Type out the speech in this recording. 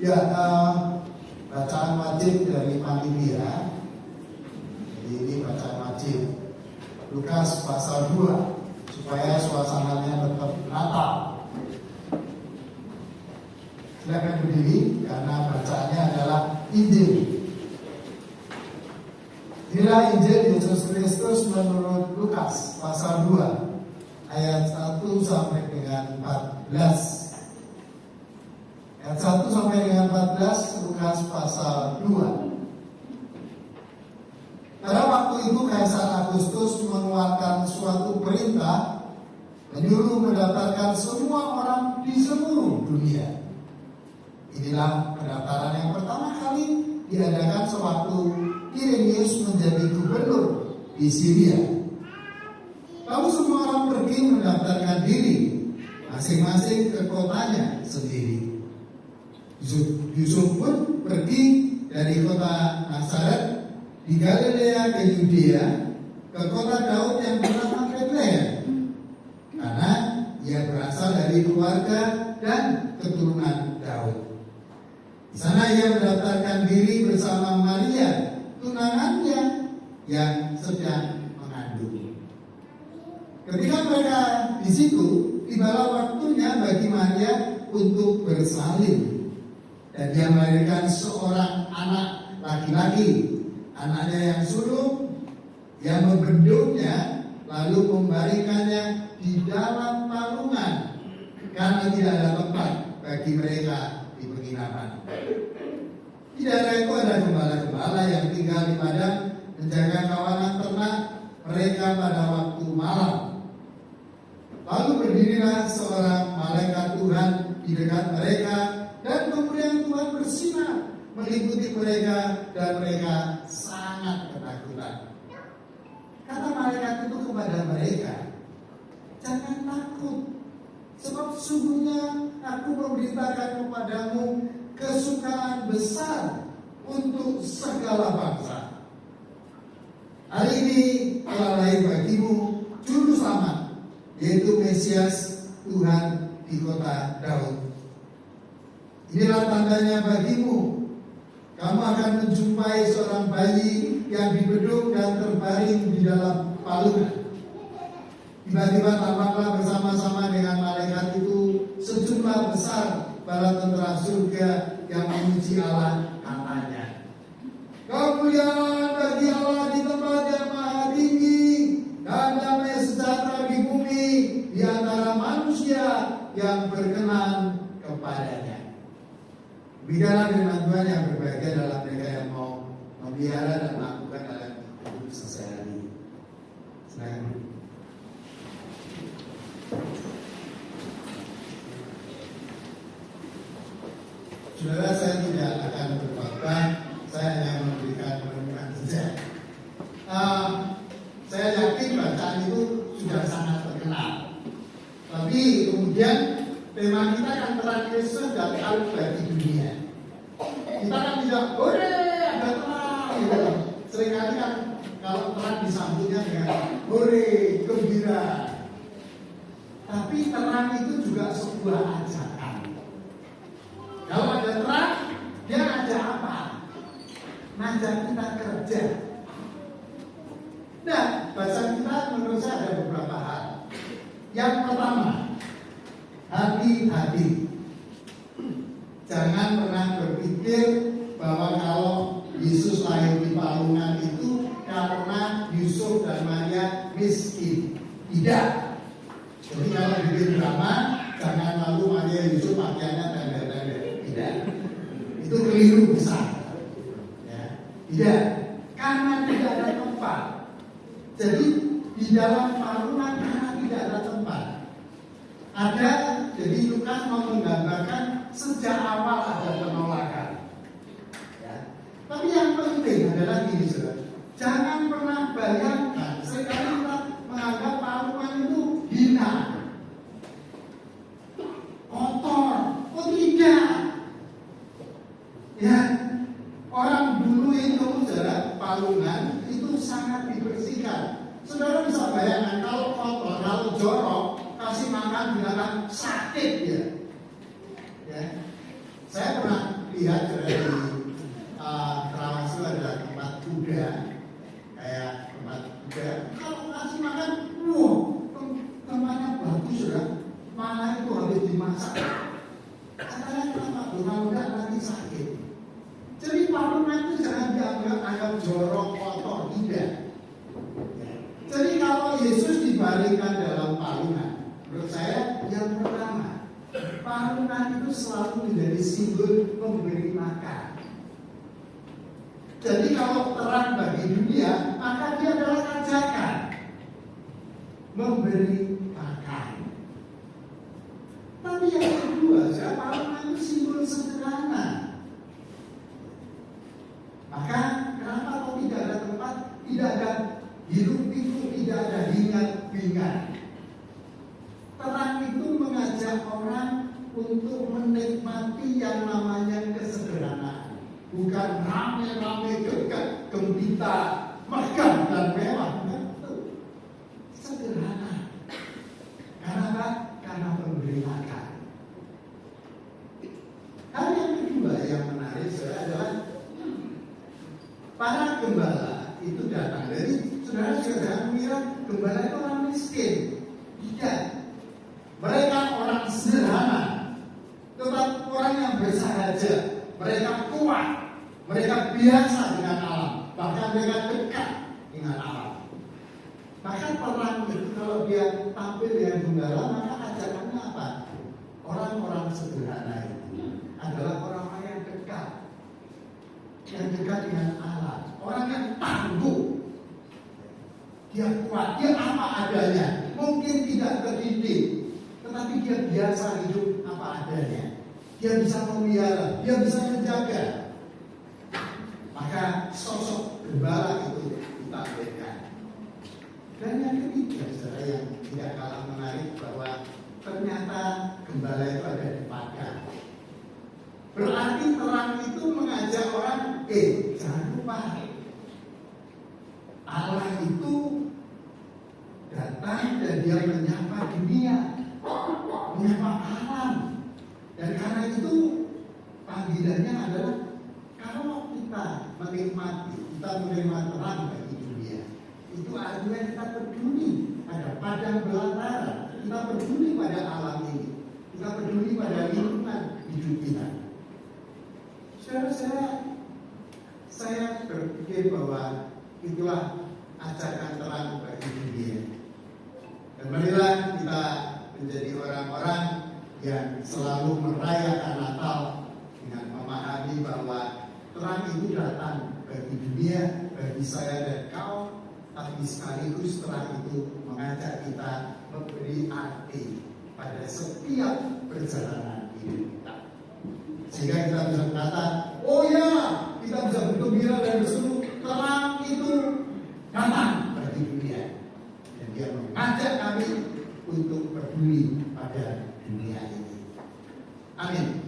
Ya, bacaan wajib dari panitia. Jadi ini bacaan wajib Lukas pasal 2 supaya suasananya tetap Natal. Silakan berdiri karena bacaannya adalah Injil. Inilah Injil Yesus Kristus menurut Lukas pasal 2 ayat 1 sampai dengan 14. Ayat 1 sampai dengan 14 Lukas pasal 2. Pada waktu itu Kaisar Agustus mengeluarkan suatu perintah menyuruh mendaftarkan semua orang di seluruh dunia. Inilah pendaftaran yang pertama kali diadakan sewaktu Kirenius menjadi gubernur di Syria. Lalu semua orang pergi mendaftarkan diri masing-masing ke kotanya sendiri. Yusuf pun pergi dari kota Nazaret di Galilea ke Yudea ke kota Daud yang bernama Betlehem, karena ia berasal dari keluarga dan keturunan Daud. Di sana ia mendaftarkan diri bersama Maria, tunangannya yang sedang mengandung. Ketika mereka di situ, tibalah waktunya bagi Maria untuk bersalin. Dan dia melahirkan seorang anak laki-laki. Anaknya yang sulung, yang membendungnya, lalu membaringkannya di dalam palungan, karena tidak ada tempat bagi mereka di penginapan. Di daerah itu ada gembala-gembala yang tinggal di padang menjaga kawanan ternak mereka pada waktu malam. Lalu berdirilah seorang malaikat Tuhan di dekat mereka, dan kemudian Tuhan bersinar meliputi mereka, dan mereka sangat ketakutan. Kata malaikat itu kepada mereka, "Jangan takut, sebab sungguhnya aku memberitakan kepadamu kesukaan besar untuk segala bangsa. Hari ini telah lahir bagimu juru selamat, yaitu Mesias Tuhan di kota Daud. Inilah tandanya bagimu, kamu akan menjumpai seorang bayi yang dibedung dan terbaring di dalam palungan." Tiba-tiba tampaklah bersama-sama dengan malaikat itu sejumlah besar bala tentara surga yang memuji Allah, katanya, "Kemuliaan bagi Allah di tempat yang maha tinggi, dan damai sejahtera di bumi di antara manusia yang berkenan kepadanya." Demikianlah firman Tuhan yang berbahagia dalam mereka yang mau memelihara dan melakukan dalam hidup sehari-hari. Silakan. Saudara, saya tidak akan berkhotbah, saya hanya memberikan penunjukan saja. Saya yakin bacaan itu sudah sangat terkenal. Tapi kemudian tema kita kan terang Kristus dan tahu bagi dunia. Kita kan tidak boleh ada terang gitu. Seringkali kan kalau terang disambutnya dengan hore, gembira. Tapi terang itu juga sebuah ajakan. Kalau ada terang, dia ngajak apa? Ngajak kita kerja. Nah, bacaan kita menurut saya ada beberapa hal. Yang pertama, hati-hati. Jangan pernah berpikir bahwa kalau Yesus lahir di palungan itu karena Yusuf dan Maria miskin. Tidak. Jadi kalau bikin drama, jangan lalu Maria Yusuf pakaiannya tanda-tanda. Tidak. Itu keliru besar. Ya. Tidak. Karena tidak ada tempat. Jadi di dalam palungan karena tidak ada tempat. Ada, jadi Lukas mau menggambarkan sejak awal ada penolakan. Ya. Tapi yang penting adalah gini, saudara. Jangan pernah bayangkan sekali kita menganggap palungan itu hina, kotor. Oh tidak. Ya, orang dulu itu, saudara, palungan itu sangat dibersihkan. Saudara bisa bayangkan kalau kotor, kalau jorok, kasih makan bilangan sakit ya. Ya. Saya pernah lihat dari Karawang itu ada tempat kuda, kayak tempat kuda. Kalau kasih makan, wah, tempatnya bagus sudah. Mana itu habis dimasak. Katanya kenapa? Kalau enggak nanti sakit. Jadi parungan itu jangan dianggap jorok, kotor, tidak. Jadi kalau Yesus dibaringkan dalam palungan, menurut saya yang pertama, palungan itu selalu menjadi simbol memberi makan. Jadi kalau terang bagi dunia, maka dia adalah ajakan memberi makan. Tapi yang kedua, palungan itu simbol sederhana. Maka kenapa kalau tidak ada tempat, tidak ada hidup itu, tidak ada hingat-hingat. Terang itu mengajak orang untuk menikmati yang namanya kesederhanaan. Bukan rame-rame, gegap, gembira, megah dan mewah. Itu sederhana. Karena apa? Karena memberi makan. Hal yang kedua yang menarik adalah para gembala itu datang. Jadi saudara jangan mengira gembala itu orang miskin. Tidak. Mereka orang sederhana, tetapi orang yang bersahaja. Mereka kuat, mereka biasa dengan alam, bahkan mereka dekat dengan alam. Maka perang itu kalau dia tampil dengan gembala, maka ajarannya apa? Orang-orang sederhana itu adalah orang-orang yang dekat dengan alam, orang yang tangguh. Dia kuat, dia apa adanya, mungkin tidak terdidik, tetapi dia biasa hidup apa adanya. Dia bisa memelihara, dia bisa menjaga. Maka sosok gembala itu ditampilkan. Dan yang ketiga, saudara, yang tidak kalah menarik bahwa ternyata gembala itu ada di padang. Berarti terang itu mengajak orang, jangan lupa Allah itu datang dan dia menyapa dunia, menyapa alam. Dan karena itu panggilannya adalah kalau kita menikmati, kita menerima terang bagi dunia, itu artinya kita peduli pada padang belantara, kita peduli pada alam ini, kita peduli pada lingkungan hidup kita. Saya berpikir bahwa itulah ajakan terang bagi dunia. Dan marilah kita menjadi orang-orang yang selalu merayakan Natal dengan memahami bahwa terang itu datang bagi dunia, bagi saya dan kau, tapi sekaligus terang itu mengajak kita memberi arti pada setiap perjalanan hidup kita. Sehingga kita bisa berkata, oh ya, kita bisa bergembira dan berseru, terang itu datang bagi dunia. Dan dia mengajak kami untuk peduli pada dunia ini. Amin.